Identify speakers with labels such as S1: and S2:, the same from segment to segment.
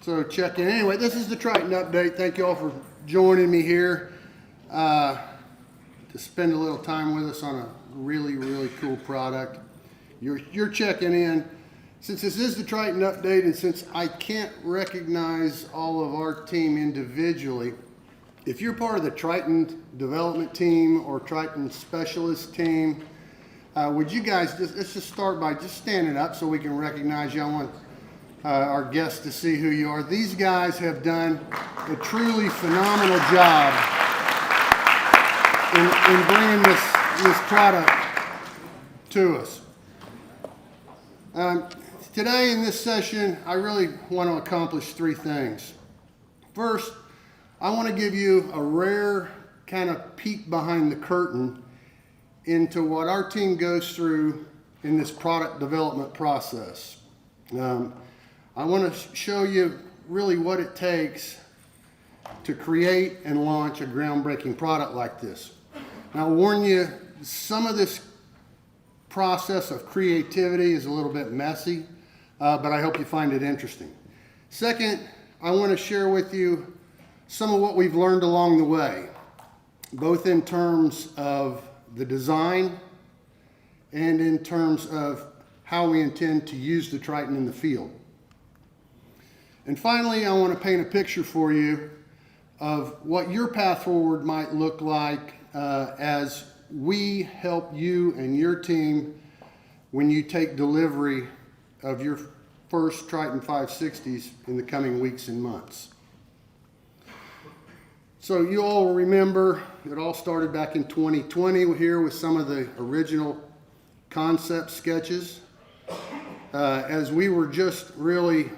S1: So check in. Anyway, this is the Tritan update. Thank you all for joining me here to spend a little time with us on a really cool product. You're checking in. Since this is the Tritan update and since I can't recognize all of our team individually, if you're part of the Tritan development team or Tritan specialist team, would you guys let's just start by just standing up so we can recognize you. I want our guests to see who you are. These guys have done a truly phenomenal job in bringing this product to us. Today in this session, I really want to accomplish three things. First, I want to give you a rare kind of peek behind the curtain into what our team goes through in this product development process. I want to show you really what it takes to create and launch a groundbreaking product like this. Now, I'll warn you, some of this process of creativity is a little bit messy, but I hope you find it interesting. Second, I want to share with you some of what we've learned along the way, both in terms of the design and in terms of how we intend to use the Tritan in the field. And finally, I want to paint a picture for you of what your path forward might look like as we help you and your team when you take delivery of your first Tritan 560s in the coming weeks and months. So you all remember it all started back in 2020 here with some of the original concept sketches as we were just really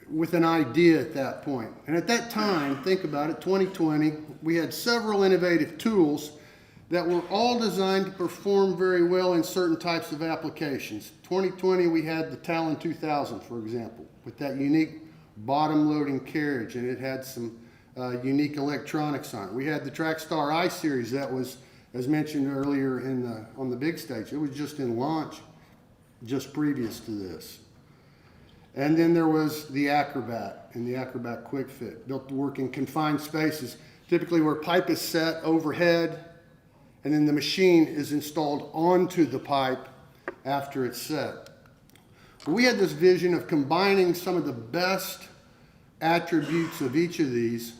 S1: with an idea at that point. And at that time, think about it, 2020, we had several innovative tools that were all designed to perform very well in certain types of applications. 2020, we had the Talon 2000, for example, with that unique bottom loading carriage, and it had some unique electronics on it. We had the Trackstar I-Series that was, as mentioned earlier on the big stage, it was just in launch just previous to this. And then there was the Acrobat and the Acrobat Quick Fit, built to work in confined spaces, typically where pipe is set overhead, and then the machine is installed onto the pipe after it's set. We had this vision of combining some of the best attributes of each of these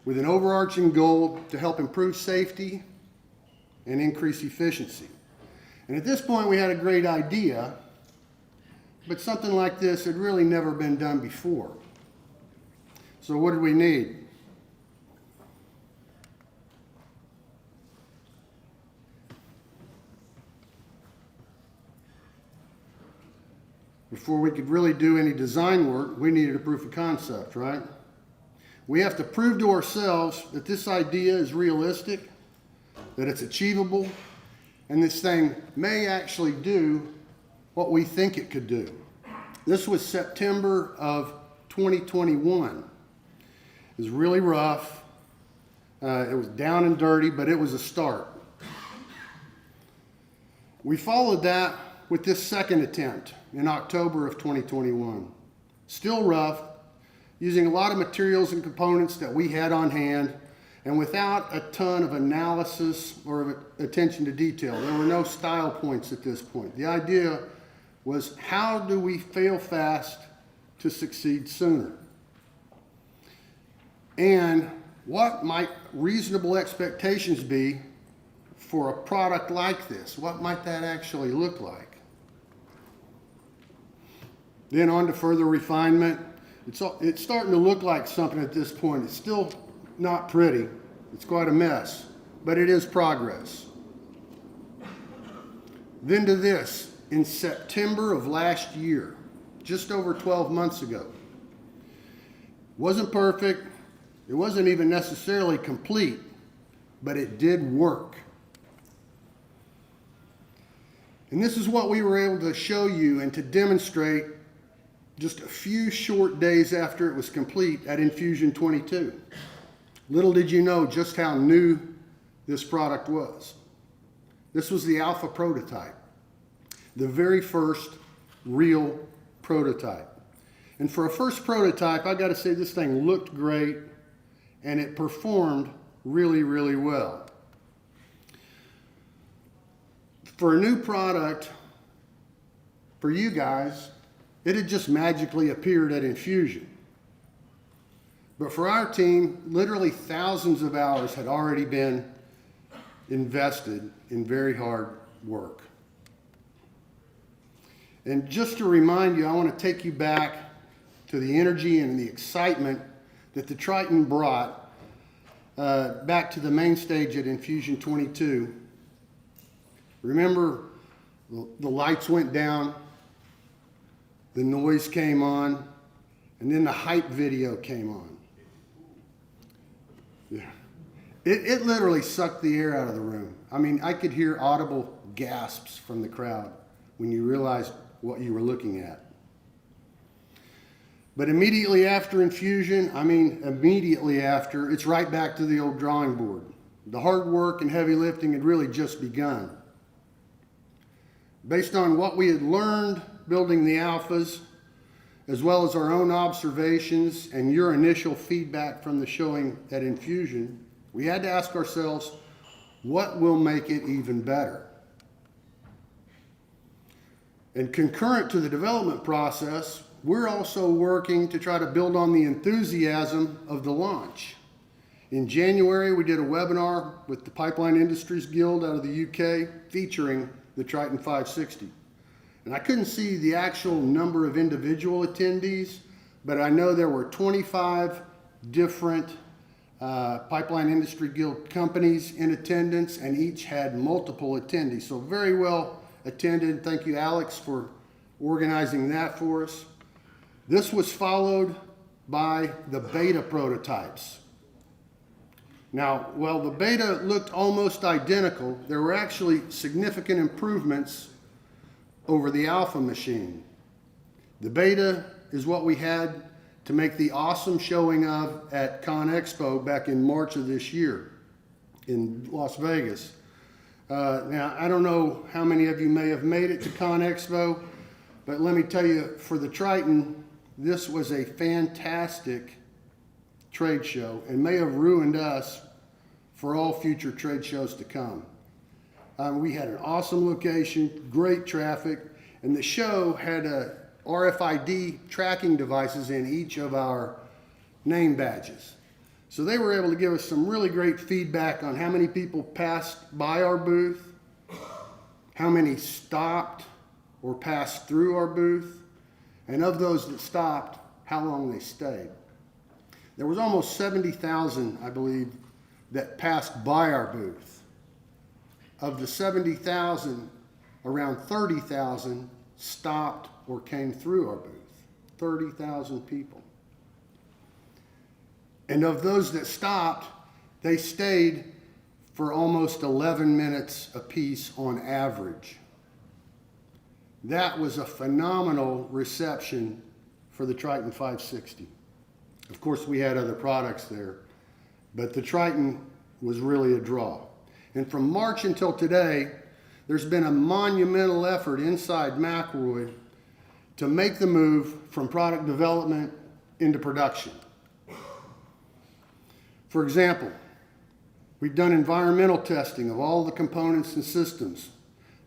S1: with an overarching goal to help improve safety and increase efficiency. And at this point, we had a great idea, but something like this had really never been done before. So what did we need? Before we could really do any design work, we needed a proof of concept, right? We have to prove to ourselves that this idea is realistic, that it's achievable, and this thing may actually do what we think it could do. This was September of 2021. It was really rough. It was down and dirty, but it was a start. We followed that with this second attempt in October of 2021. Still rough, using a lot of materials and components that we had on hand, and without a ton of analysis or attention to detail. There were no style points at this point. The idea was, how do we fail fast to succeed sooner? And what might reasonable expectations be for a product like this? What might that actually look like? Then on to further refinement. It's starting to look like something at this point. It's still not pretty. It's quite a mess, but it is progress. Then to this, in September of last year, just over 12 months ago. Wasn't perfect. It wasn't even necessarily complete, but it did work. And this is what we were able to show you and to demonstrate just a few short days after it was complete at INFUSION23. Little did you know just how new this product was. This was the alpha prototype, the very first real prototype. And for a first prototype, I got to say this thing looked great and it performed really, really well. For a new product, for you guys, it had just magically appeared at Infusion. But for our team, literally thousands of hours had already been invested in very hard work. And just to remind you, I want to take you back to the energy and the excitement that the Tritan brought back to the main stage at INFUSION23. Remember, the lights went down, the noise came on, and then the hype video came on. Yeah. It literally sucked the air out of the room. I mean, I could hear audible gasps from the crowd when you realized what you were looking at. But immediately after Infusion, immediately after, it's right back to the old drawing board. The hard work and heavy lifting had really just begun. Based on what we had learned building the alphas, as well as our own observations and your initial feedback from the showing at Infusion, we had to ask ourselves, what will make it even better? And concurrent to the development process, we're also working to try to build on the enthusiasm of the launch. In January, we did a webinar with the Pipeline Industries Guild out of the UK featuring the Tritan 560. And I couldn't see the actual number of individual attendees, but I know there were 25 different Pipeline Industry Guild companies in attendance, and each had multiple attendees. So very well attended. Thank you, Alex, for organizing that for us. This was followed by the beta prototypes. Now, while the beta looked almost identical, there were actually significant improvements over the alpha machine. The beta is what we had to make the awesome showing of at Con Expo back in March of this year in Las Vegas. Now, I don't know how many of you may have made it to Con Expo, but let me tell you, for the Tritan, this was a fantastic trade show and may have ruined us for all future trade shows to come. We had an awesome location, great traffic, and the show had RFID tracking devices in each of our name badges. So they were able to give us some really great feedback on how many people passed by our booth, how many stopped or passed through our booth, and of those that stopped, how long they stayed. There was almost 70,000, I believe, that passed by our booth. Of the 70,000, around 30,000 stopped or came through our booth. 30,000 people. And of those that stopped, they stayed for almost 11 minutes apiece on average. That was a phenomenal reception for the Tritan 560. Of course, we had other products there, but the Tritan was really a draw. And from March until today, there's been a monumental effort inside McElroy to make the move from product development into production. For example, we've done environmental testing of all the components and systems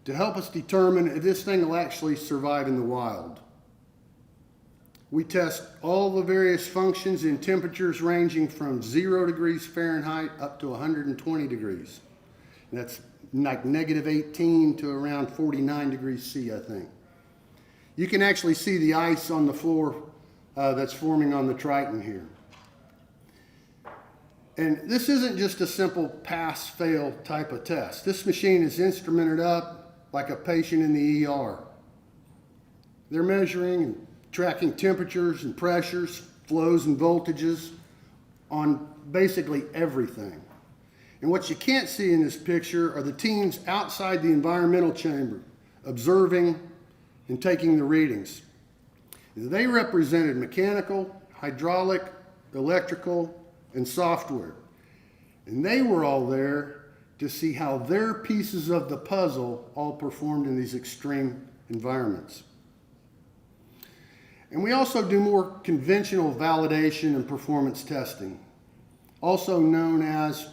S1: to help us determine if this thing will actually survive in the wild. We test all the various functions in temperatures ranging from 0 degrees Fahrenheit up to 120 degrees. That's like -18 to around 49 degrees C, I think. You can actually see the ice on the floor that's forming on the Tritan here. And this isn't just a simple pass-fail type of test. This machine is instrumented up like a patient in the ER. They're measuring and tracking temperatures and pressures, flows and voltages on basically everything. And what you can't see in this picture are the teams outside the environmental chamber, observing and taking the readings. They represented mechanical, hydraulic, electrical, and software. And they were all there to see how their pieces of the puzzle all performed in these extreme environments. And we also do more conventional validation and performance testing, also known as,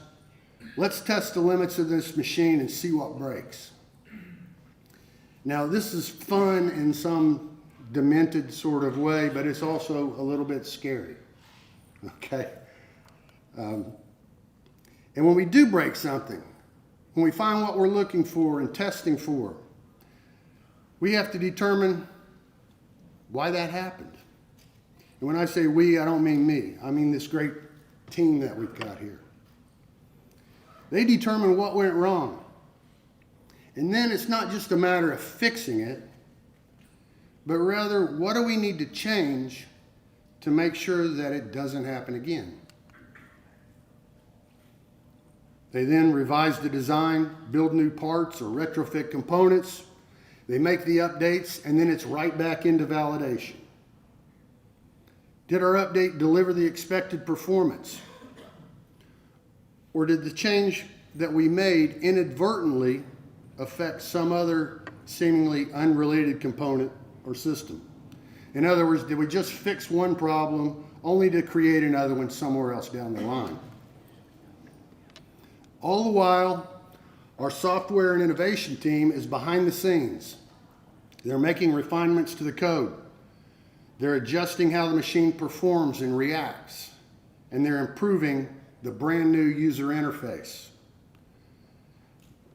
S1: let's test the limits of this machine and see what breaks. Now, this is fun in some demented sort of way, but it's also a little bit scary, okay? And when we do break something, when we find what we're looking for and testing for, we have to determine why that happened. And when I say we, I don't mean me. I mean this great team that we've got here. They determine what went wrong. And then it's not just a matter of fixing it, but rather, what do we need to change to make sure that it doesn't happen again? They then revise the design, build new parts or retrofit components. They make the updates, and then it's right back into validation. Did our update deliver the expected performance? Or did the change that we made inadvertently affect some other seemingly unrelated component or system? In other words, did we just fix one problem only to create another one somewhere else down the line? All the while, our software and innovation team is behind the scenes. They're making refinements to the code. They're adjusting how the machine performs and reacts, and they're improving the brand new user interface.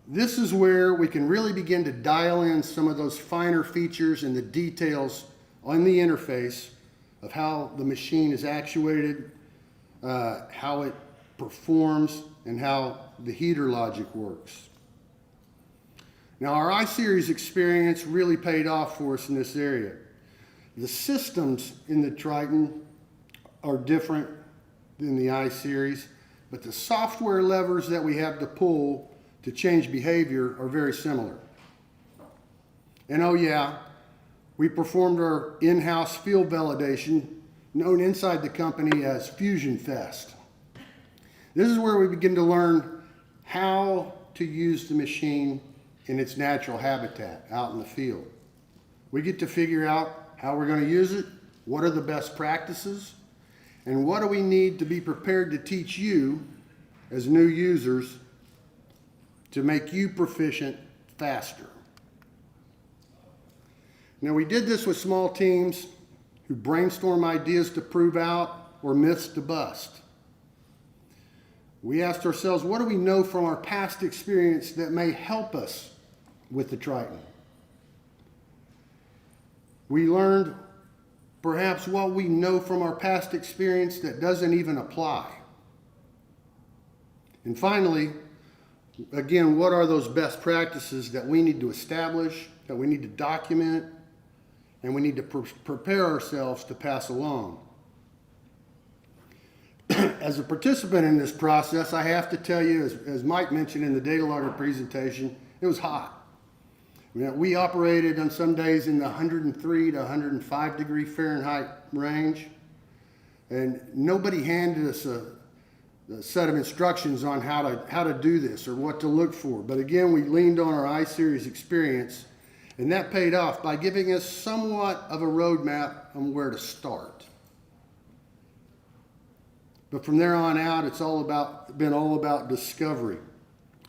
S1: This is where we can really begin to dial in some of those finer features and the details on the interface of how the machine is actuated, how it performs, and how the heater logic works. Now, our I-Series experience really paid off for us in this area. The systems in the Tritan are different than the I-Series, but the software levers that we have to pull to change behavior are very similar. And oh yeah, we performed our in-house field validation, known inside the company as Fusion Fest. This is where we begin to learn how to use the machine in its natural habitat out in the field. We get to figure out how we're going to use it, what are the best practices, and what do we need to be prepared to teach you as new users to make you proficient faster. Now, we did this with small teams who brainstorm ideas to prove out or myths to bust. We asked ourselves, what do we know from our past experience that may help us with the Tritan? We learned perhaps what we know from our past experience that doesn't even apply. And finally, again, what are those best practices that we need to establish, that we need to document, and we need to prepare ourselves to pass along? As a participant in this process, I have to tell you, as Mike mentioned in the data logger presentation, it was hot. We operated on some days in the 103 to 105 degree Fahrenheit range, and nobody handed us a set of instructions on how to do this or what to look for. But again, we leaned on our I-Series experience, and that paid off by giving us somewhat of a roadmap on where to start. But from there on out, it's been all about discovery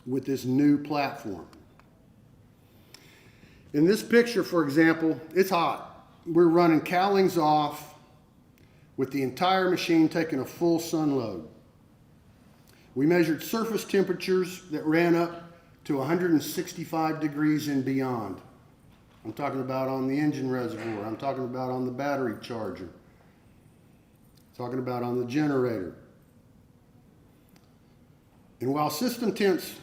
S1: with this new platform. In this picture, for example, it's hot. We're running cowlings off with the entire machine taking a full sun load. We measured surface temperatures that ran up to 165 degrees and beyond. I'm talking about on the engine reservoir. I'm talking about on the battery charger. Talking about on the generator. And while system temps,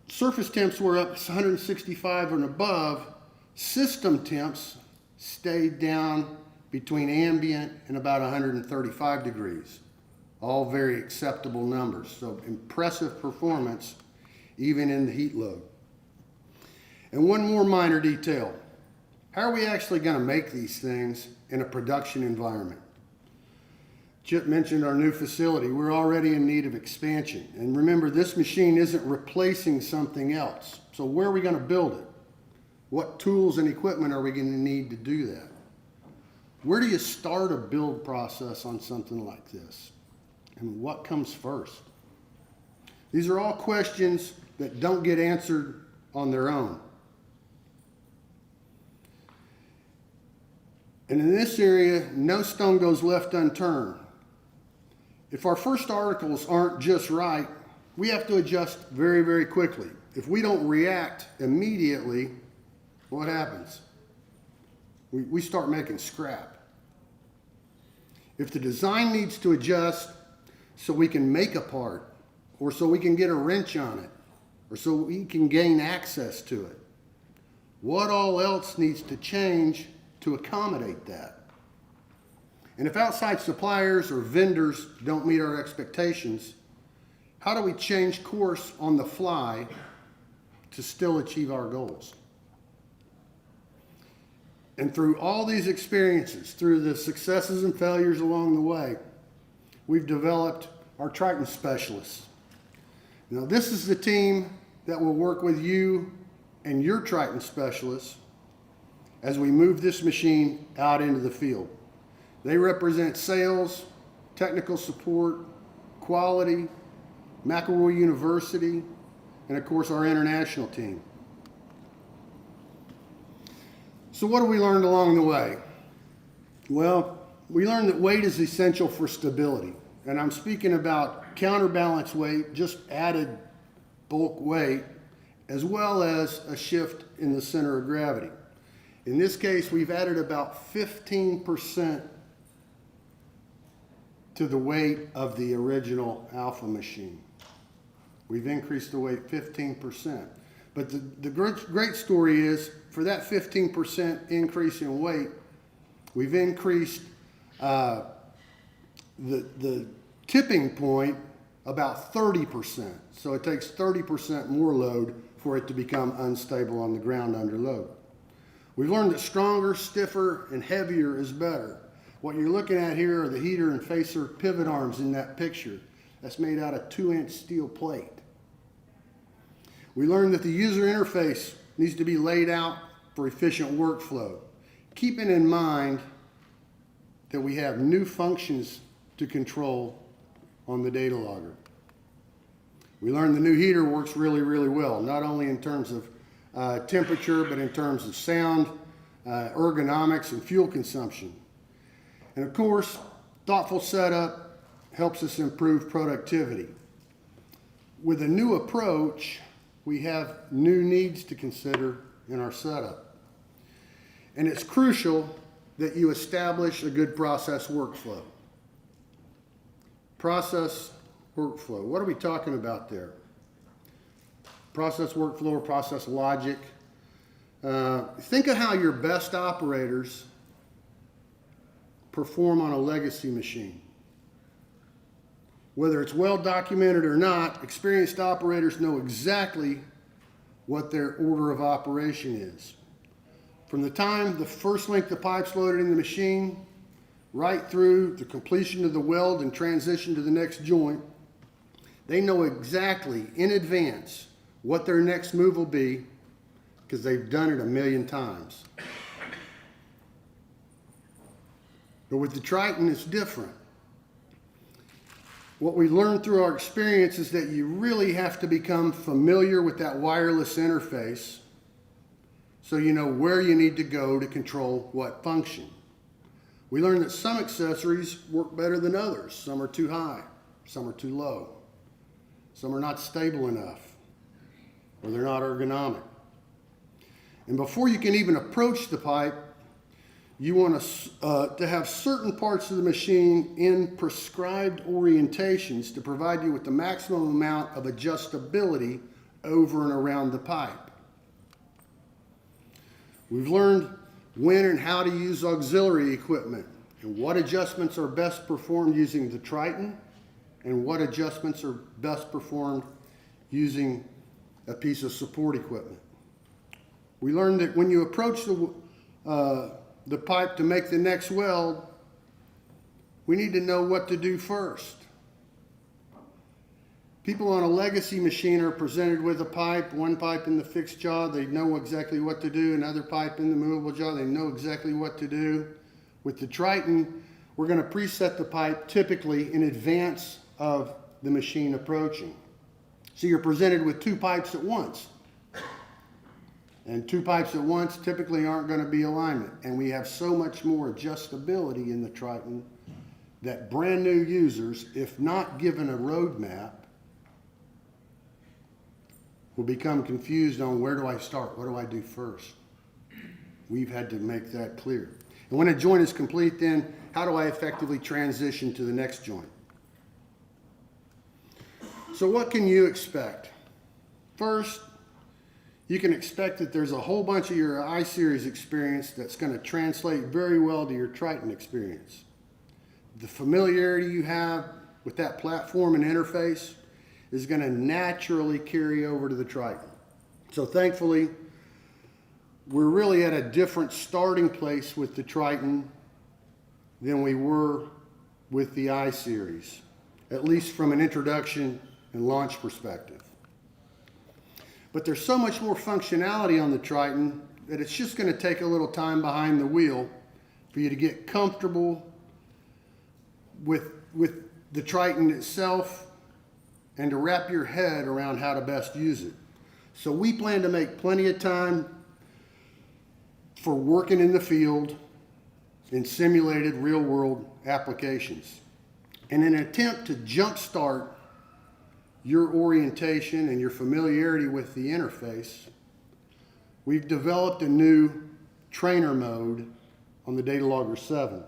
S1: surface temps were up 165 and above, system temps stayed down between ambient and about 135 degrees. All very acceptable numbers. So impressive performance even in the heat load. And one more minor detail. How are we actually going to make these things in a production environment? Chip mentioned our new facility. We're already in need of expansion. And remember, this machine isn't replacing something else. So where are we going to build it? What tools and equipment are we going to need to do that? Where do you start a build process on something like this? And what comes first? These are all questions that don't get answered on their own. And in this area, no stone goes left unturned. If our first articles aren't just right, we have to adjust very, very quickly. If we don't react immediately, what happens? We start making scrap. If the design needs to adjust so we can make a part, or so we can get a wrench on it, or so we can gain access to it, what all else needs to change to accommodate that? And if outside suppliers or vendors don't meet our expectations, how do we change course on the fly to still achieve our goals? And through all these experiences, through the successes and failures along the way, we've developed our Tritan specialists. Now, this is the team that will work with you and your Tritan specialists as we move this machine out into the field. They represent sales, technical support, quality, McElroy University, and of course our international team. So what have we learned along the way? Well, we learned that weight is essential for stability. And I'm speaking about counterbalance weight, just added bulk weight, as well as a shift in the center of gravity. In this case, we've added about 15% to the weight of the original Alpha machine. We've increased the weight 15%. But the great story is, for that 15% increase in weight, we've increased the tipping point about 30%. So it takes 30% more load for it to become unstable on the ground under load. We've learned that stronger, stiffer, and heavier is better. What you're looking at here are the heater and facer pivot arms in that picture. That's made out of 2-inch steel plate. We learned that the user interface needs to be laid out for efficient workflow, keeping in mind that we have new functions to control on the data logger. We learned the new heater works really, really well, not only in terms of temperature, but in terms of sound, ergonomics, and fuel consumption. And of course, thoughtful setup helps us improve productivity. With a new approach, we have new needs to consider in our setup. And it's crucial that you establish a good process workflow. Process workflow. What are we talking about there? Process workflow or process logic. Think of how your best operators perform on a legacy machine. Whether it's well documented or not, experienced operators know exactly what their order of operation is. From the time the first length of pipe's loaded in the machine, right through the completion of the weld and transition to the next joint, they know exactly in advance what their next move will be because they've done it a million times. But with the Tritan, it's different. What we learned through our experience is that you really have to become familiar with that wireless interface so you know where you need to go to control what function. We learned that some accessories work better than others. Some are too high, some are too low. Some are not stable enough, or they're not ergonomic. And before you can even approach the pipe, you want to have certain parts of the machine in prescribed orientations to provide you with the maximum amount of adjustability over and around the pipe. We've learned when and how to use auxiliary equipment and what adjustments are best performed using the Tritan and what adjustments are best performed using a piece of support equipment. We learned that when you approach the pipe to make the next weld, we need to know what to do first. People on a legacy machine are presented with a pipe, one pipe in the fixed jaw, they know exactly what to do, another pipe in the movable jaw, they know exactly what to do. With the Tritan, we're going to preset the pipe typically in advance of the machine approaching. So you're presented with two pipes at once. And two pipes at once typically aren't going to be alignment. And we have so much more adjustability in the Tritan that brand new users, if not given a roadmap, will become confused on where do I start, what do I do first. We've had to make that clear. And when a joint is complete, then how do I effectively transition to the next joint? So what can you expect? First, you can expect that there's a whole bunch of your I-Series experience that's going to translate very well to your Tritan experience. The familiarity you have with that platform and interface is going to naturally carry over to the Tritan. So thankfully, we're really at a different starting place with the Tritan than we were with the I-Series, at least from an introduction and launch perspective. But there's so much more functionality on the Tritan that it's just going to take a little time behind the wheel for you to get comfortable with the Tritan itself and to wrap your head around how to best use it. So we plan to make plenty of time for working in the field in simulated real-world applications. In an attempt to jumpstart your orientation and your familiarity with the interface, we've developed a new trainer mode on the Data Logger 7.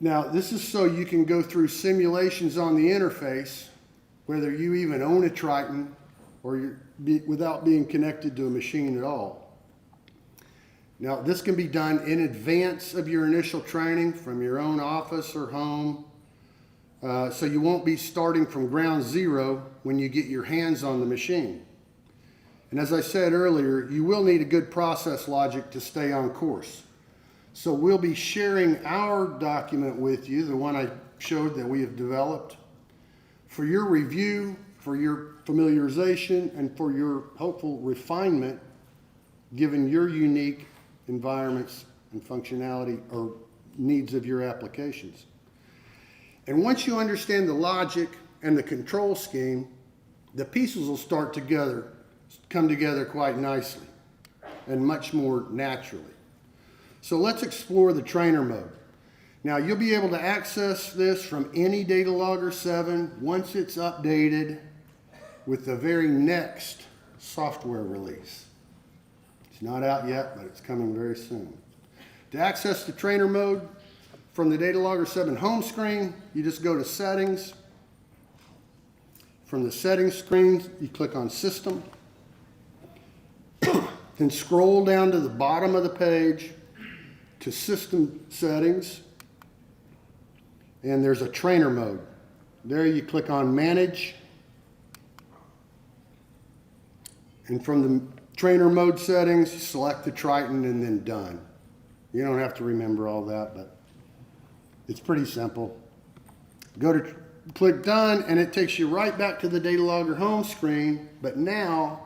S1: Now, this is so you can go through simulations on the interface, whether you even own a Tritan or without being connected to a machine at all. Now, this can be done in advance of your initial training from your own office or home, so you won't be starting from ground zero when you get your hands on the machine. And as I said earlier, you will need a good process logic to stay on course. So we'll be sharing our document with you, the one I showed that we have developed, for your review, for your familiarization, and for your hopeful refinement, given your unique environments and functionality or needs of your applications. And once you understand the logic and the control scheme, the pieces will start to come together quite nicely and much more naturally. So let's explore the trainer mode. Now you'll be able to access this from any Data Logger 7 once it's updated with the very next software release. It's not out yet, but it's coming very soon. To access the trainer mode from the Data Logger 7 home screen, you just go to Settings. From the Settings screen, you click on System. Then scroll down to the bottom of the page to System Settings, and there's a trainer mode. There you click on Manage, and from the trainer mode settings, select the Tritan and then Done. You don't have to remember all that, but it's pretty simple. Click Done, and it takes you right back to the Data Logger home screen, but now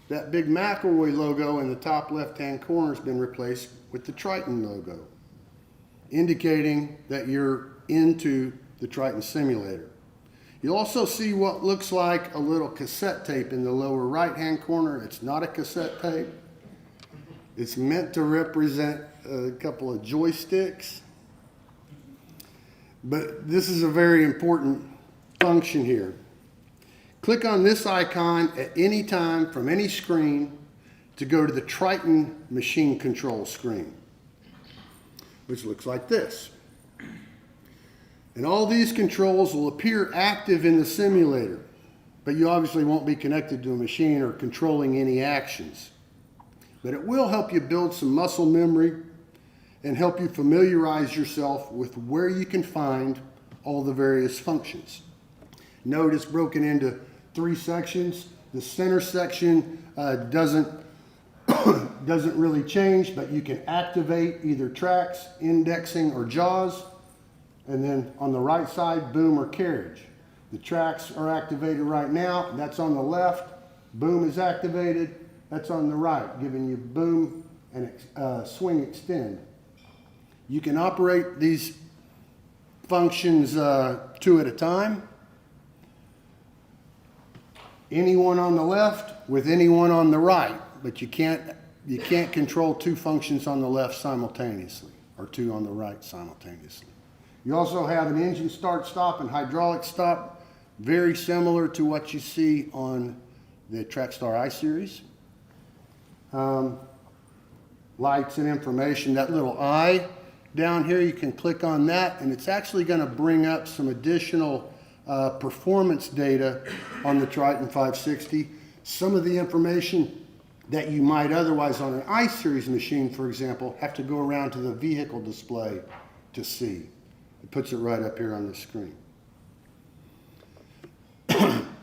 S1: that big McElroy logo in the top left-hand corner has been replaced with the Tritan logo, indicating that you're into the Tritan simulator. You'll also see what looks like a little cassette tape in the lower right-hand corner. It's not a cassette tape. It's meant to represent a couple of joysticks. But this is a very important function here. Click on this icon at any time from any screen to go to the Tritan machine control screen, which looks like this. And all these controls will appear active in the simulator, but you obviously won't be connected to a machine or controlling any actions. But it will help you build some muscle memory and help you familiarize yourself with where you can find all the various functions. Note it's broken into 3 sections. The center section doesn't really change, but you can activate either tracks, indexing, or jaws. And then on the right side, boom or carriage. The tracks are activated right now. That's on the left. Boom is activated. That's on the right, giving you boom and swing extend. You can operate these functions 2 at a time. Anyone on the left with anyone on the right, but you can't control 2 functions on the left simultaneously or 2 on the right simultaneously. You also have an engine start stop and hydraulic stop, very similar to what you see on the Trackstar I-Series. Lights and information, that little I down here, you can click on that and it's actually going to bring up some additional performance data on the Tritan 560. Some of the information that you might otherwise on an I-Series machine, for example, have to go around to the vehicle display to see. It puts it right up here on the screen.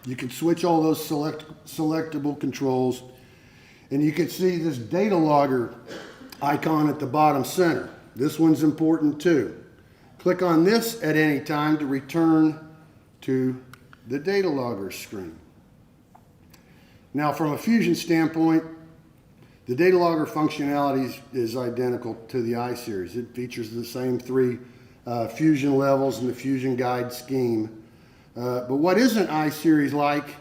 S1: You can switch all those selectable controls, and you can see this data logger icon at the bottom center. This one's important too. Click on this at any time to return to the data logger screen. Now, from a Fusion standpoint, the data logger functionality is identical to the I-Series. It features the same 3 Fusion levels and the Fusion guide scheme. But what isn't I-Series like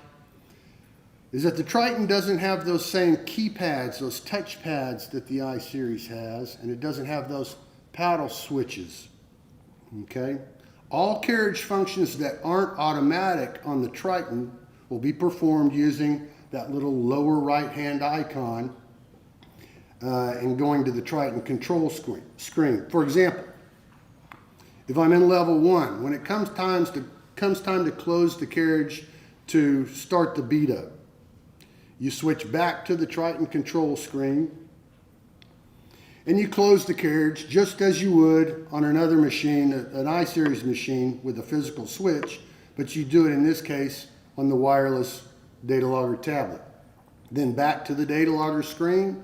S1: is that the Tritan doesn't have those same keypads, those touch pads that the I-Series has, and it doesn't have those paddle switches, okay? All carriage functions that aren't automatic on the Tritan will be performed using that little lower right-hand icon and going to the Tritan control screen. For example, if I'm in level 1, when it comes time to close the carriage to start the beat up, you switch back to the Tritan control screen and you close the carriage just as you would on another machine, an I-Series machine with a physical switch, but you do it in this case on the wireless data logger tablet. Then back to the data logger screen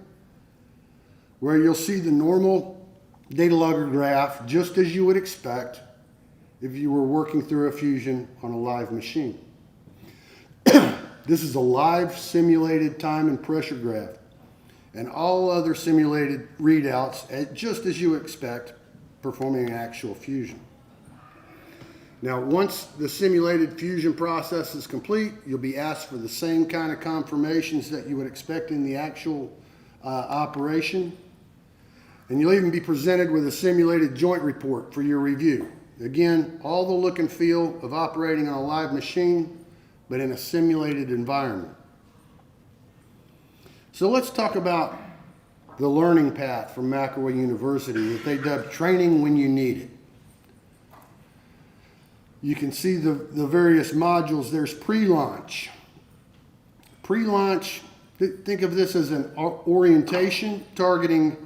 S1: where you'll see the normal data logger graph just as you would expect if you were working through a Fusion on a live machine. This is a live simulated time and pressure graph, and all other simulated readouts just as you expect performing an actual Fusion. Now, once the simulated Fusion process is complete, you'll be asked for the same kind of confirmations that you would expect in the actual operation, and you'll even be presented with a simulated joint report for your review. Again, all the look and feel of operating on a live machine, but in a simulated environment. So let's talk about the learning path from McElroy University that they dubbed training when you need it. You can see the various modules. There's pre-launch. Pre-launch, think of this as an orientation targeting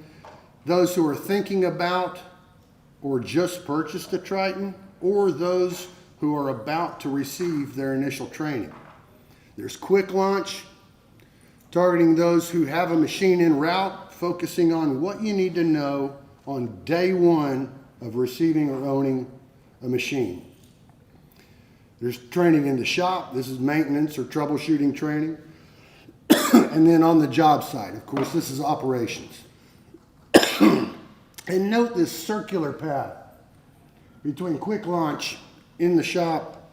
S1: those who are thinking about or just purchased a Tritan, or those who are about to receive their initial training. There's quick launch, targeting those who have a machine en route, focusing on what you need to know on day 1 of receiving or owning a machine. There's training in the shop. This is maintenance or troubleshooting training. And then on the job site, of course, this is operations. And note this circular path between quick launch in the shop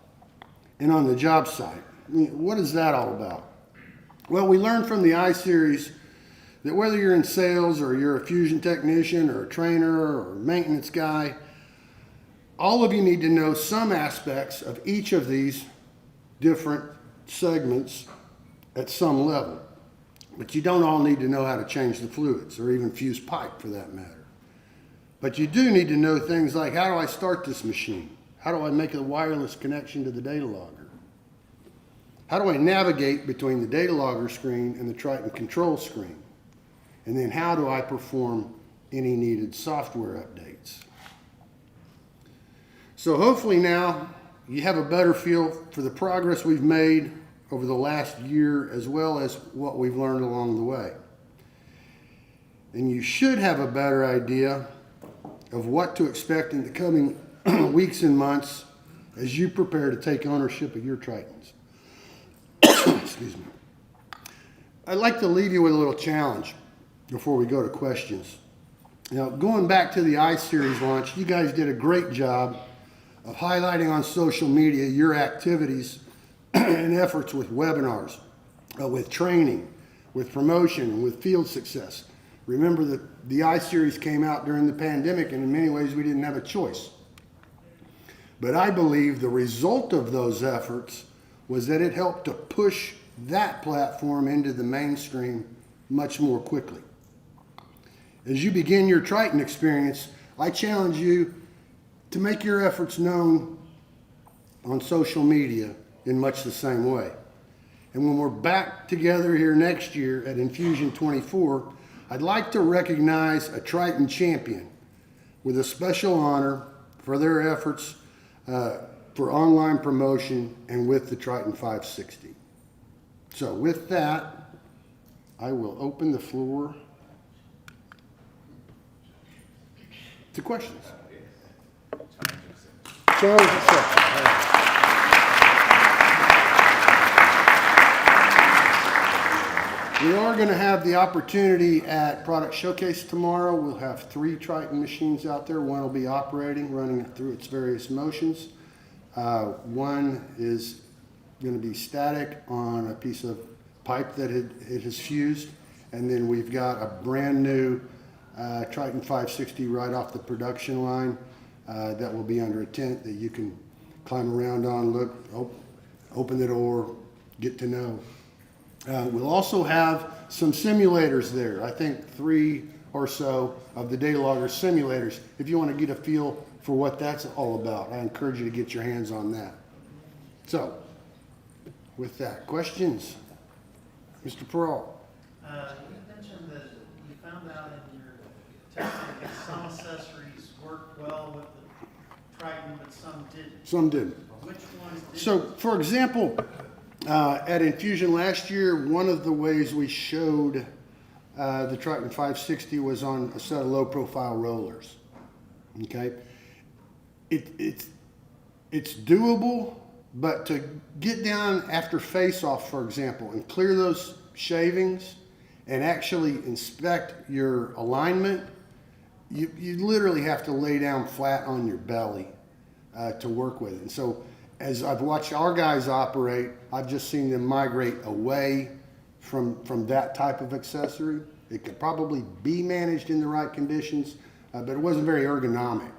S1: and on the job site. What is that all about? Well, we learned from the I-Series that whether you're in sales or you're a Fusion technician or a trainer or a maintenance guy, all of you need to know some aspects of each of these different segments at some level. But you don't all need to know how to change the fluids or even fuse pipe for that matter. But you do need to know things like, how do I start this machine? How do I make a wireless connection to the data logger? How do I navigate between the data logger screen and the Tritan control screen? And then how do I perform any needed software updates? So hopefully now you have a better feel for the progress we've made over the last year, as well as what we've learned along the way. And you should have a better idea of what to expect in the coming weeks and months as you prepare to take ownership of your Tritans. Excuse me. I'd like to leave you with a little challenge before we go to questions. Now, going back to the I-Series launch, you guys did a great job of highlighting on social media your activities and efforts with webinars, with training, with promotion, with field success. Remember that the I-Series came out during the pandemic, and in many ways we didn't have a choice. But I believe the result of those efforts was that it helped to push that platform into the mainstream much more quickly. As you begin your Tritan experience, I challenge you to make your efforts known on social media in much the same way. And when we're back together here next year at INFUSION23, I'd like to recognize a Tritan champion with a special honor for their efforts for online promotion and with the Tritan 560. So with that, I will open the floor to questions. Charles, we are going to have the opportunity at Product Showcase tomorrow. We'll have 3 Tritan machines out there. One will be operating, running through its various motions. One is going to be static on a piece of pipe that it has fused. And then we've got a brand new Tritan 560 right off the production line that will be under a tent that you can climb around on, look, open the door, get to know. We'll also have some simulators there. I think 3 or so of the data logger simulators. If you want to get a feel for what that's all about, I encourage you to get your hands on that. So, with that, questions? Mr. Peralt.
S2: You mentioned that you found out in your testing that some accessories worked well with the Tritan, but some didn't.
S1: Some didn't.
S2: Which ones did?
S1: So, for example, at Infusion last year, one of the ways we showed the Tritan 560 was on a set of low-profile rollers. Okay, it's doable, but to get down after face-off, for example, and clear those shavings and actually inspect your alignment, you literally have to lay down flat on your belly to work with it. And so, as I've watched our guys operate, I've just seen them migrate away from that type of accessory. It could probably be managed in the right conditions, but it wasn't very ergonomic.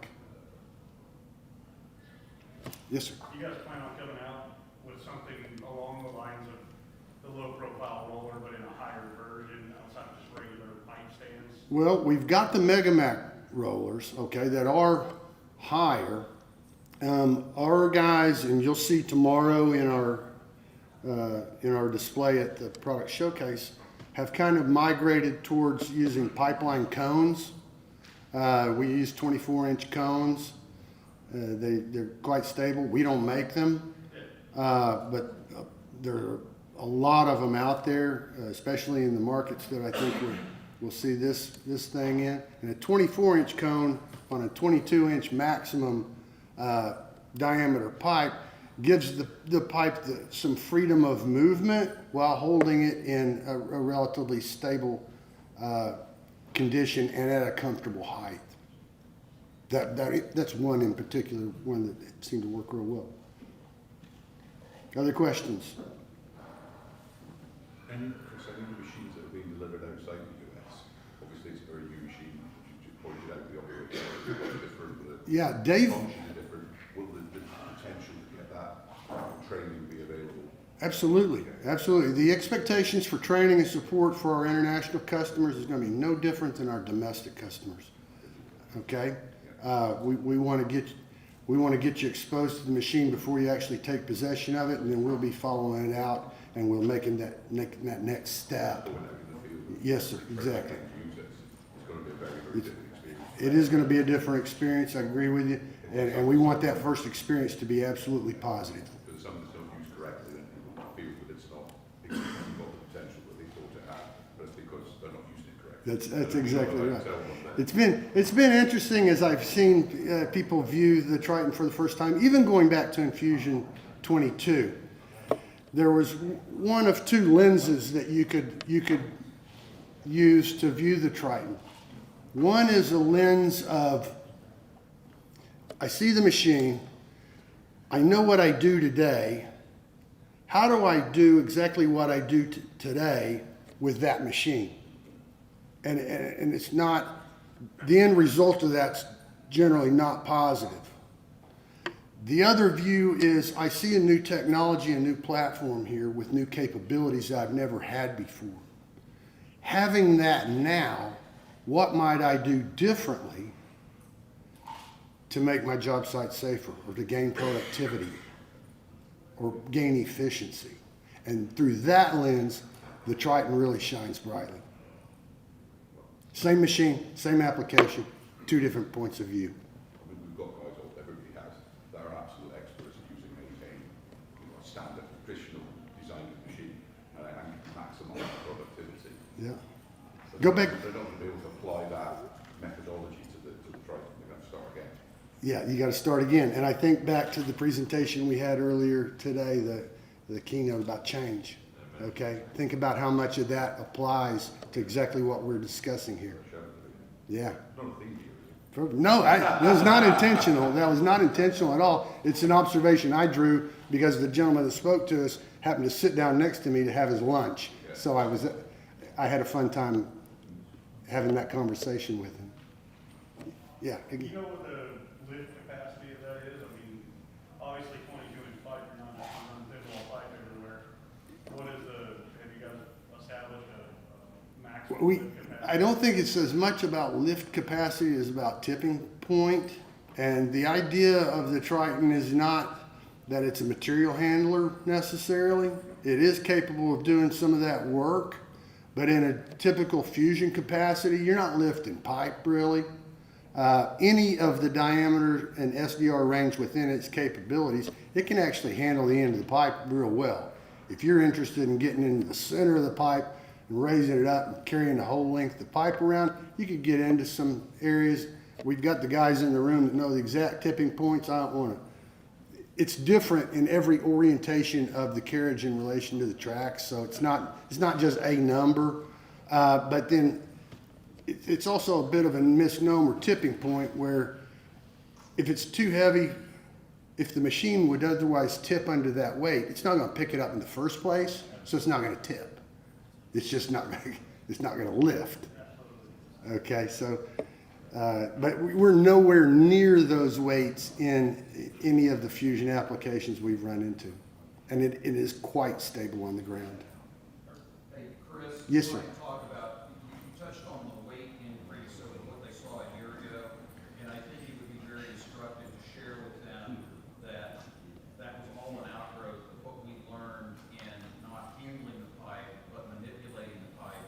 S1: Yes, sir.
S3: You guys plan on coming out with something along the lines of the low profile roller, but in a higher version outside of just regular pipe stands?
S1: Well, we've got the Megamac rollers, okay, that are higher. Our guys, and you'll see tomorrow in our display at the product showcase, have kind of migrated towards using pipeline cones. We use 24-inch cones. They're quite stable. We don't make them, but there are a lot of them out there, especially in the markets that I think we'll see this thing in. And a 24-inch cone on a 22-inch maximum diameter pipe gives the pipe some freedom of movement while holding it in a relatively stable condition and at a comfortable height. That's one in particular, one that seemed to work real well. Other questions?
S4: And concerning the machines that are being delivered outside the US, obviously it's a very new machine, you pointed out the operation different, the
S1: Yeah, Dave.
S4: function is different. Will the potential to get that training be available?
S1: Absolutely, absolutely. The expectations for training and support for our international customers is going to be no different than our domestic customers. Okay, we want to get you exposed to the machine before you actually take possession of it, and then we'll be following it out, and we'll making that next step. Yes, sir. Exactly.
S4: It's going to be a very, very different experience.
S1: It is going to be a different experience. I agree with you, and we want that first experience to be absolutely positive.
S4: Because some of it's not used correctly, and people feel that it's not got the potential that they thought it had, but it's because they're not using it correctly.
S1: That's exactly right.
S4: Tell them that.
S1: It's been interesting as I've seen people view the Tritan for the first time, even going back to Infusion 22. There was one of two lenses that you could use to view the Tritan. One is a lens of, I see the machine, I know what I do today. How do I do exactly what I do today with that machine? And it's not, the end result of that's generally not positive. The other view is I see a new technology, a new platform here with new capabilities that I've never had before. Having that now, what might I do differently to make my job site safer or to gain productivity or gain efficiency? And through that lens, the Tritan really shines brightly. Same machine, same application, two different points of view.
S4: I mean, we've got guys, everybody has, that are absolute experts at using a standard traditional design machine and maximise productivity.
S1: Yeah.
S4: So
S1: Go back.
S4: They're not going to be able to apply that methodology to the Tritan. They're going to start again.
S1: Yeah, you got to start again. And I think back to the presentation we had earlier today, the keynote about change. Okay, think about how much of that applies to exactly what we're discussing here. Yeah.
S4: Not a thing here, is it?
S1: No, that was not intentional. That was not intentional at all. It's an observation I drew because the gentleman that spoke to us happened to sit down next to me to have his lunch. So I had a fun time having that conversation with him. Yeah.
S3: You know what the lift capacity of that is? I mean, obviously 22-inch pipe, you're not going to run all pipe everywhere. What is have you guys established a maximum lift capacity?
S1: I don't think it's as much about lift capacity as about tipping point. And the idea of the Tritan is not that it's a material handler necessarily. It is capable of doing some of that work, but in a typical fusion capacity, you're not lifting pipe really. Any of the diameter and SDR range within its capabilities, it can actually handle the end of the pipe real well. If you're interested in getting into the center of the pipe and raising it up and carrying the whole length of the pipe around, you could get into some areas. We've got the guys in the room that know the exact tipping points. I don't want to. It's different in every orientation of the carriage in relation to the tracks, so it's not just a number, but then it's also a bit of a misnomer tipping point where if it's too heavy, if the machine would otherwise tip under that weight, it's not going to pick it up in the first place, so it's not going to tip. It's just not going to lift. Okay, so, but we're nowhere near those weights in any of the fusion applications we've run into. And it is quite stable on the ground.
S5: Hey, Chris.
S1: Yes, sir.
S5: You talk about, you touched on the weight increase of what they saw a year ago, and I think it would be very instructive to share with them that that was all an outgrowth of what we learned in not handling the pipe, but manipulating the pipe.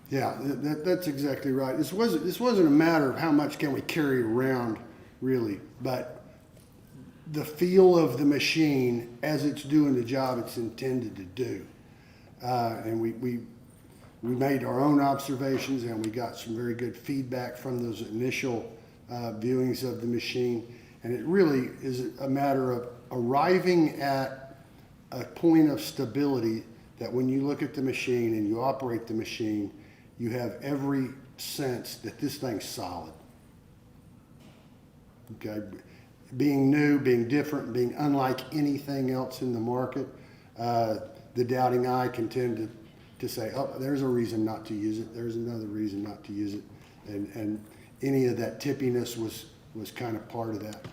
S1: Yeah, that's exactly right. This wasn't a matter of how much can we carry around, really, but the feel of the machine as it's doing the job it's intended to do. And we made our own observations, and we got some very good feedback from those initial viewings of the machine. And it really is a matter of arriving at a point of stability that when you look at the machine and you operate the machine, you have every sense that this thing's solid. Okay, being new, being different, being unlike anything else in the market, the doubting eye can tend to say, oh, there's a reason not to use it. There's another reason not to use it. And any of that tippiness was kind of part of that.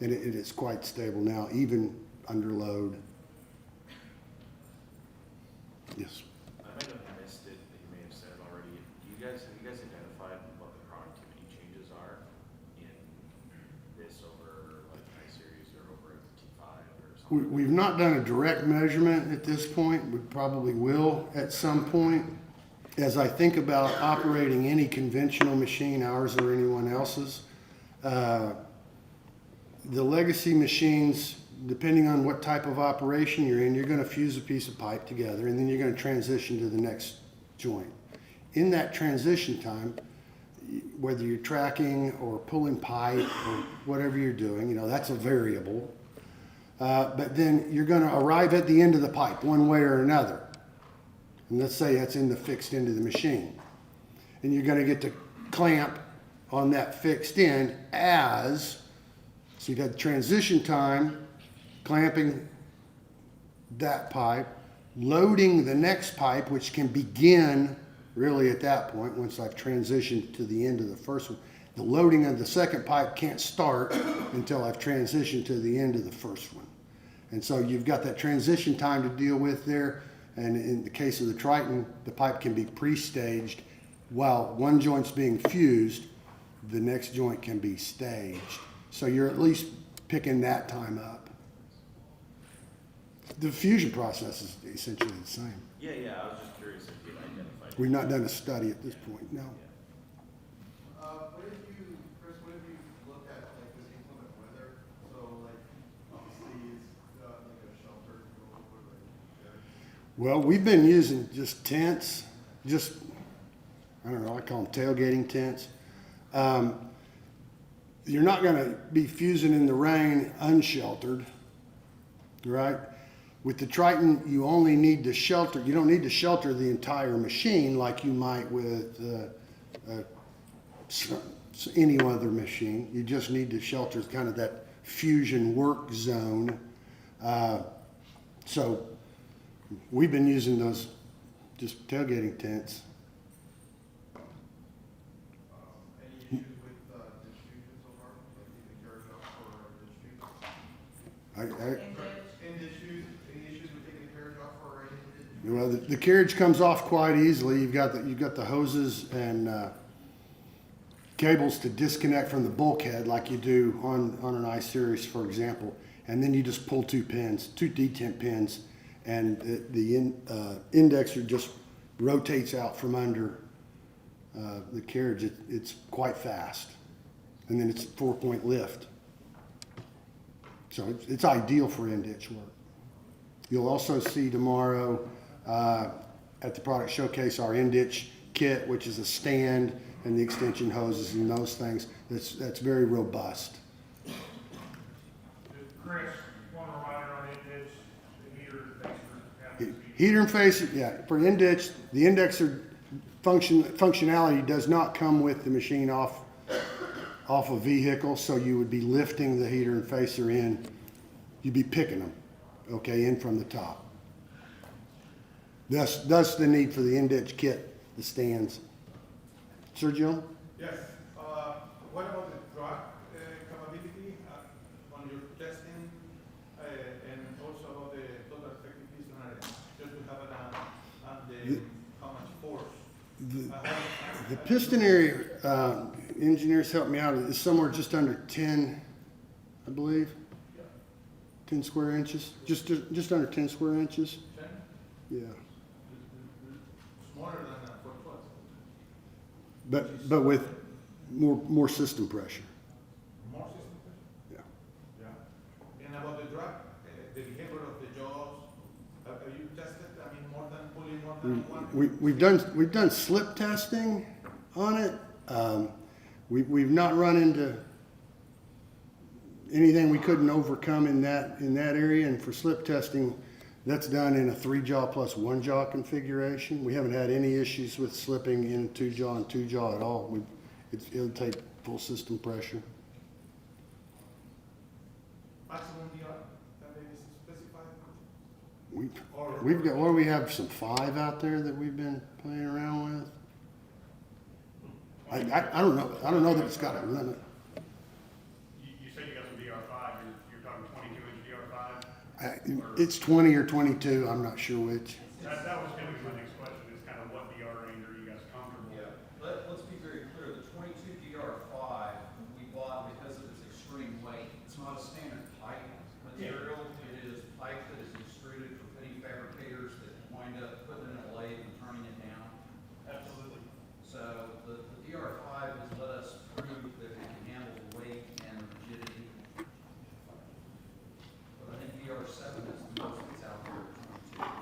S1: And it is quite stable now, even under load. Yes.
S6: I might have missed it, that you may have said it already. Have you guys identified what the productivity changes are in this over like I-Series or over at the T5 or something?
S1: We've not done a direct measurement at this point. We probably will at some point. As I think about operating any conventional machine, ours or anyone else's, the legacy machines, depending on what type of operation you're in, you're going to fuse a piece of pipe together and then you're going to transition to the next joint. in that transition time, whether you're tracking or pulling pipe or whatever you're doing, you know, that's a variable. But then you're going to arrive at the end of the pipe one way or another. And let's say that's in the fixed end of the machine. And you're going to get to clamp on that fixed end so you've got transition time, clamping that pipe, loading the next pipe, which can begin really at that point once I've transitioned to the end of the first one. The loading of the second pipe can't start until I've transitioned to the end of the first one. And so you've got that transition time to deal with there. And in the case of the Tritan, the pipe can be pre-staged. While one joint's being fused, the next joint can be staged. So you're at least picking that time up. The fusion process is essentially the same.
S6: Yeah, I was just curious if you had identified.
S1: We've not done a study at this point, no.
S7: Chris, what have you looked at, like, this inclement weather? So, like, obviously, it's, like a shelter, or like,
S1: Well, we've been using just tents, I don't know, I call them tailgating tents. You're not going to be fusing in the rain unsheltered, right? With the Tritan, you only need to shelter, you don't need to shelter the entire machine like you might with any other machine. You just need to shelter kind of that fusion work zone. So we've been using those just tailgating tents.
S7: any issues with, distribution so far? Like, even carried out for distribution? Any issues with taking carriage off for any?
S1: Well, the carriage comes off quite easily. You've got the hoses and cables to disconnect from the bulkhead like you do on an I-Series, for example. And then you just pull two detent pins, and the indexer just rotates out from under the carriage. It's quite fast. And then it's a 4-point lift. So it's ideal for in-ditch work. You'll also see tomorrow at the product showcase our in-ditch kit, which is a stand and the extension hoses and those things. That's very robust.
S3: Chris, one reminder on in-ditch, the heater and facer.
S1: Heater and facer, yeah, for in-ditch, the indexer functionality does not come with the machine off a vehicle, so you would be lifting the heater and facer in. You'd be picking them, okay, in from the top. Thus the need for the in-ditch kit, the stands. Sergio?
S7: Yes, what about the drag capability on your testing, and also about the total effective piston area, just to have an how much force?
S1: The piston area, engineers help me out, is somewhere just under 10, I believe. 10 square inches, just under 10 square inches.
S7: 10?
S1: Yeah,
S7: Smaller than a foot plus.
S1: but with more system pressure.
S7: More system pressure?
S1: Yeah.
S7: Yeah. And about the drag, the behavior of the jaws, have you tested, I mean, more than pulling more than one?
S1: We've done slip testing on it. We've not run into anything we couldn't overcome in that area. And for slip testing, that's done in a 3-jaw plus 1-jaw configuration. We haven't had any issues with slipping in 2-jaw and 2-jaw at all. It'll take full system pressure.
S7: Maximum DR that is specified?
S1: We've got, what do we have, some 5 out there that we've been playing around with? I don't know. I don't know that it's got a limit.
S3: You said you got some DR5, you're talking 22-inch DR5?
S1: It's 20 or 22. I'm not sure which.
S3: That was gonna be my next question, is kind of what DR range are you guys comfortable with?
S5: Let's be very clear, the 22 DR5 we bought because of its extreme weight. It's not a standard pipe material, it is pipe that is extruded for penny fabricators that wind up putting in a lathe and turning it down.
S3: Absolutely.
S5: So the DR5 has let us prove that it can handle the weight and rigidity. But I think DR7 is the most that's out there at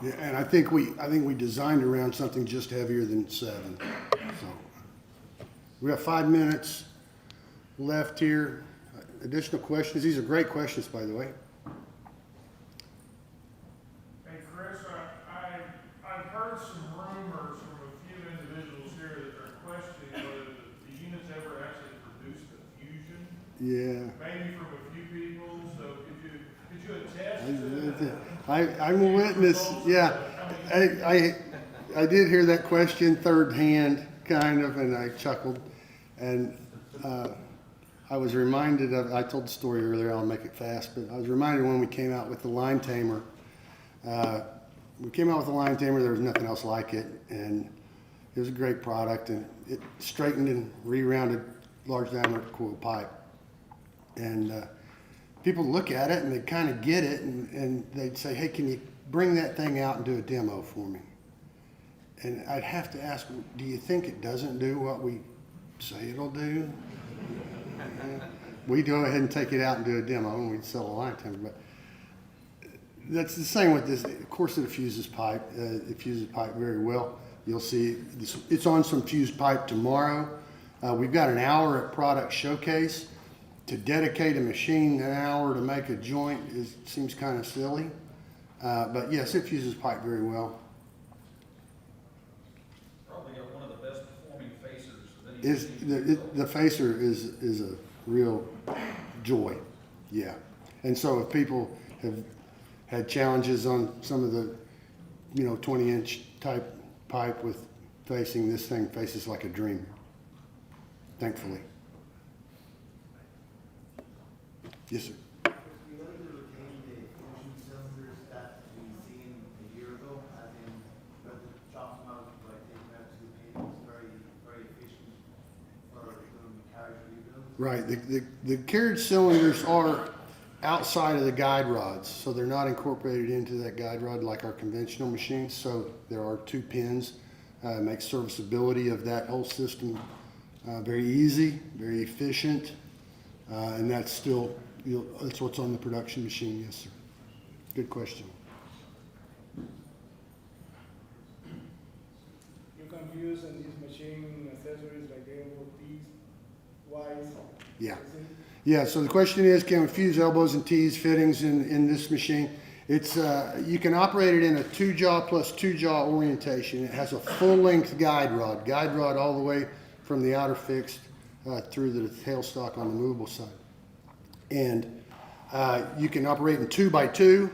S5: 22.
S1: Yeah, and I think we designed around something just heavier than 7. So we have 5 minutes left here. Additional questions? These are great questions, by the way.
S8: Hey, Chris, I've heard some rumors from a few individuals here that are questioning whether the units ever actually produced a fusion.
S1: Yeah.
S8: Maybe from a few people, so could you attest to
S1: I'm a witness. Yeah, I did hear that question third hand, kind of, and I chuckled. And I was reminded of, I told the story earlier, I'll make it fast, but I was reminded when we came out with the line tamer. We came out with the line tamer, there was nothing else like it, and it was a great product, and it straightened and re-rounded large diameter coil pipe. And people look at it and they kind of get it, and they'd say, hey, can you bring that thing out and do a demo for me? And I'd have to ask, do you think it doesn't do what we say it'll do? We go ahead and take it out and do a demo, and we'd sell a line tamer. But that's the same with this. Of course, it fuses pipe. It fuses pipe very well. You'll see it's on some fused pipe tomorrow. We've got an hour at product showcase. To dedicate a machine an hour to make a joint seems kind of silly. But yes, it fuses pipe very well.
S5: Probably got one of the best performing facers of any machine.
S1: The facer is a real joy, yeah. And so if people have had challenges on some of the 20-inch type pipe with facing, this thing faces like a dream, thankfully. Yes, sir.
S2: Would you like to retain the fusion cylinders that we seen a year ago, as in, but chop them out, like taking out 2 pins, very, very efficient for doing carriage rebuilds?
S1: Right, the carriage cylinders are outside of the guide rods, so they're not incorporated into that guide rod like our conventional machines. So there are 2 pins, makes serviceability of that whole system very easy, very efficient, and that's still, that's what's on the production machine. Yes, sir. Good question.
S9: You can use in this machine accessories like elbow, tees, wise.
S1: Yeah. Yeah, so the question is, can we fuse elbows and T's fittings in this machine? It's you can operate it in a 2-jaw plus 2-jaw orientation. It has a full-length guide rod all the way from the outer fixed through the tailstock on the movable side. And you can operate in 2x2,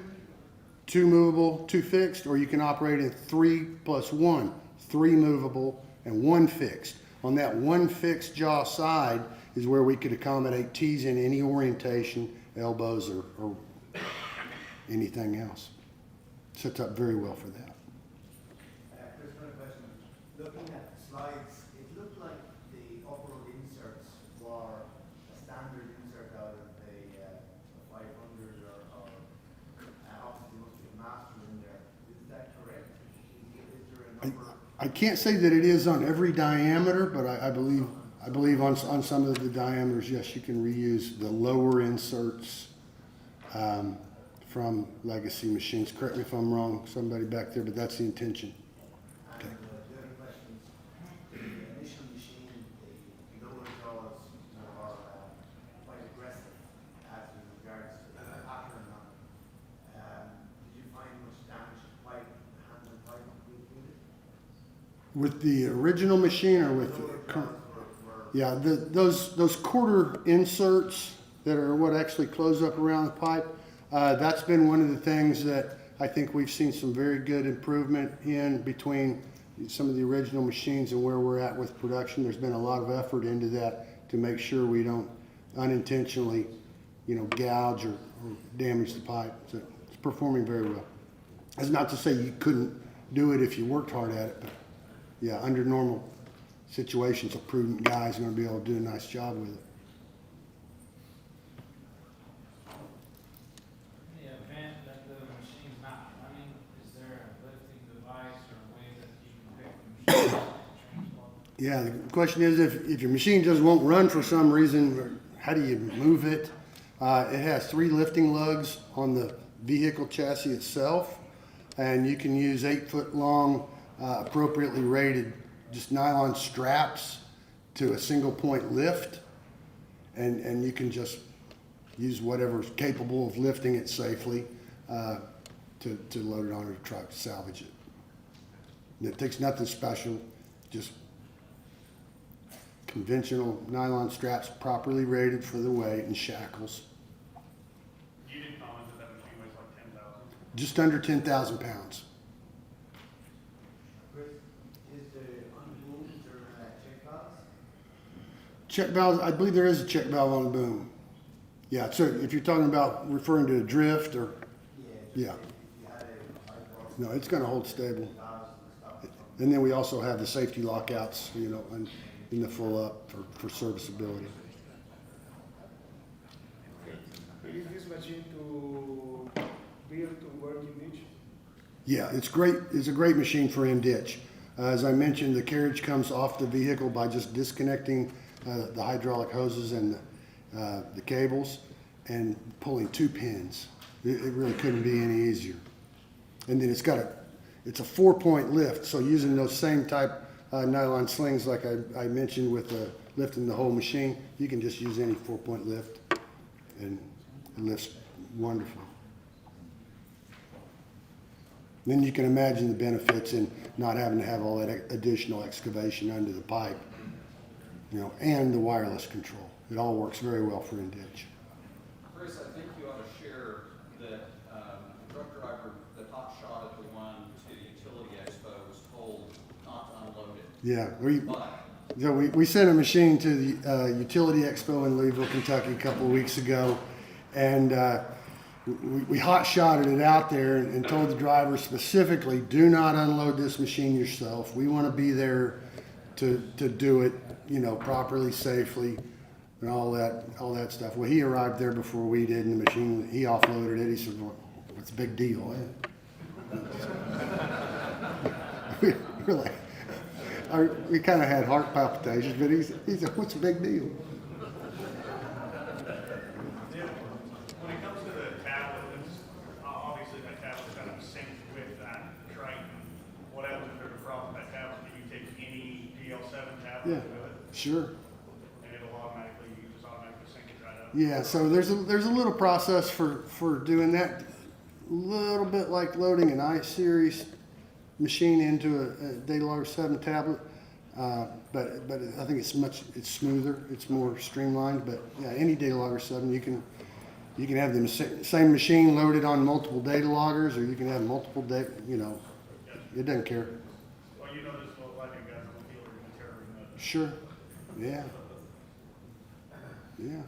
S1: 2 movable, 2 fixed, or you can operate in 3+1, 3 movable and 1 fixed. On that 1 fixed jaw side is where we could accommodate T's in any orientation, elbows, or anything else. Sets up very well for that.
S2: Chris, one question. Looking at the slides, it looked like the upper inserts were a standard insert out of the 500 or obviously there must be a master in there. Is that correct? Is there a number?
S1: I can't say that it is on every diameter, but I believe on some of the diameters, yes, you can reuse the lower inserts from legacy machines. Correct me if I'm wrong, somebody back there, but that's the intention. Okay.
S2: And the other question is, the initial machine, the lower jaws are quite aggressive as in regards to the pattern on it. Did you find much damage to pipe, handle pipe with it?
S1: With the original machine or with the current? Yeah, those quarter inserts that are what actually close up around the pipe, that's been one of the things that I think we've seen some very good improvement in between some of the original machines and where we're at with production. There's been a lot of effort into that to make sure we don't unintentionally, gouge or damage the pipe. So it's performing very well. That's not to say you couldn't do it if you worked hard at it, but yeah, under normal situations, a prudent guy is going to be able to do a nice job with it.
S10: In the event that the machine's not running, is there a lifting device or a way that you can pick the machine up and transport?
S1: Yeah, the question is if your machine just won't run for some reason, how do you move it? It has 3 lifting lugs on the vehicle chassis itself. and you can use 8-foot long, appropriately rated, just nylon straps to a single point lift, and you can just use whatever's capable of lifting it safely to load it onto the truck, salvage it. And it takes nothing special, just conventional nylon straps properly rated for the weight and shackles.
S3: You did comment that that machine weighs like 10,000.
S1: Just under 10,000 pounds.
S2: Chris, is the unboomed or check valves?
S1: Check valve, I believe there is a check valve on the boom. Yeah, so if you're talking about referring to a drift or, yeah.
S2: If you had a high force
S1: No, it's gonna hold stable.
S2: valves and stuff.
S1: And then we also have the safety lockouts, you know, in the full up for serviceability.
S9: Is this machine to build to work in ditch?
S1: Yeah, it's great. It's a great machine for in ditch. As I mentioned, the carriage comes off the vehicle by just disconnecting the hydraulic hoses and the cables and pulling 2 pins. It really couldn't be any easier. And then it's a 4-point lift, so using those same type nylon slings like I mentioned with lifting the whole machine, you can just use any 4-point lift and it lifts wonderful. Then you can imagine the benefits in not having to have all that additional excavation under the pipe, you know, and the wireless control. It all works very well for in ditch.
S5: Chris, I think you ought to share that the truck driver, the top shot at the one to the utility expo was told not to unload it.
S1: Yeah,
S5: But
S1: we sent a machine to the Utility Expo in Louisville, Kentucky a couple of weeks ago, and we hot shotted it out there and told the driver specifically, do not unload this machine yourself. We want to be there to do it, you know, properly, safely, and all that stuff. Well, he arrived there before we did, and the machine, he offloaded it. He said, well, what's the big deal? We're like, we kind of had heart palpitations, but he said, what's the big deal?
S3: When it comes to the tablet, it's obviously that tablet's kind of synced with that Tritan. What happens if there's a problem with that tablet? Can you take any DL7 tablet
S1: Yeah,
S3: to it?
S1: sure.
S3: And it'll automatically, you just automatically sync it right up?
S1: Yeah, so there's a little process for doing that. A little bit like loading an I-Series machine into a Datalogger 7 tablet, but I think it's smoother, it's more streamlined. But yeah, any Datalogger 7 you can have the same machine loaded on multiple data loggers, or you can have multiple data. You know, it doesn't care.
S3: Well, you know this, well, like you guys on the field are going to tear everything up.
S1: Sure. Yeah. Yeah.